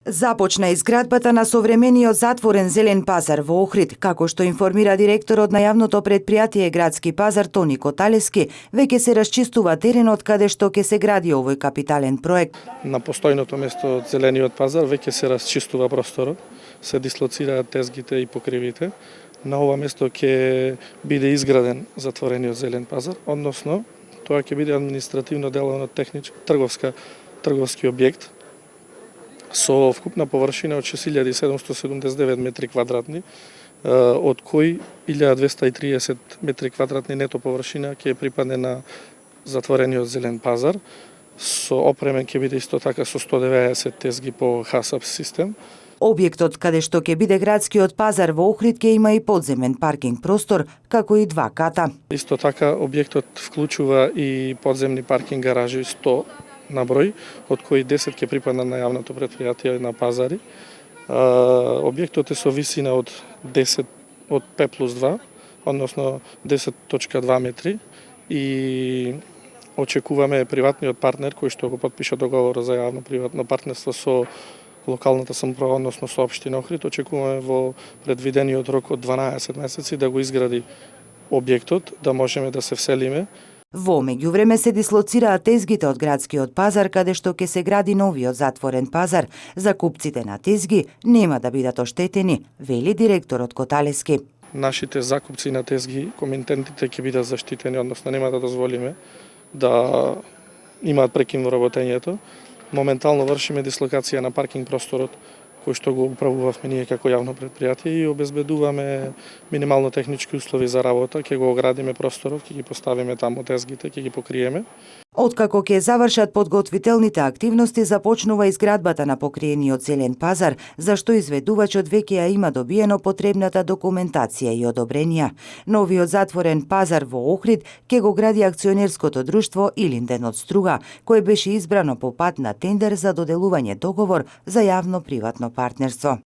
Започна изградбата на современиот затворен зелен пазар во Охрид, како што информира директорот на јавното претпријатие Градски пазар Тони Коталевски, веќе се расчистува теренот каде што ќе се гради овој капитален проект. На постојното место од зелениот пазар веќе се расчистува просторот, се дислоцираат тезгите и покривите. На ова место ќе биде изграден затворениот зелен пазар, односно тоа ќе биде административно деловно трговски објект со вкупна површина од 6779 метри квадратни, од кои 1230 метри квадратни нето површина ќе припадне на затворениот зелен пазар, со опремен ќе биде исто така со 190 тезги по ХАСАП систем. Објектот каде што ќе биде градскиот пазар во Охрид ќе има и подземен паркинг простор, како и 2 ката. Исто така објектот вклучува и подземни паркинг гаражи 100 на број, од кои 10 ќе припаднат на јавното претпријатие на пазари. Објектот е со висина од 5+2, односно 10.2 метри и очекуваме приватниот партнер кој што го потпиша договор за јавно-приватно партнерство со локалната самоуправа, односно со општина Охрид, очекуваме во предвидениот рок од 12 месеци да го изгради објектот, да можеме да се вселиме. Во меѓувреме се дислоцираат тезгите од градскиот пазар каде што ќе се гради новиот затворен пазар. Закупците на тезги нема да бидат оштетени, вели директорот Коталевски. Нашите закупци на тезги, комитентите ќе бидат заштитени, односно нема да дозволиме да имаат прекин во работењето. Моментално вршиме дислокација на паркинг просторот кој што го управувавме ние како јавно претпријатие и обезбедуваме минимално технички услови за работа, ќе го оградиме просторот, ќе ги поставиме таму тезгите, ќе ги покриеме. Откако ќе завршат подготвителните активности, започнува изградбата на покриениот зелен пазар, за што изведувачот веќе ја има добиено потребната документација и одобренија. Новиот затворен пазар во Охрид ќе го гради акционерското друштво Илинден од Струга, кој беше избрано по пат на тендер за доделување договор за јавно-приватно партнерство.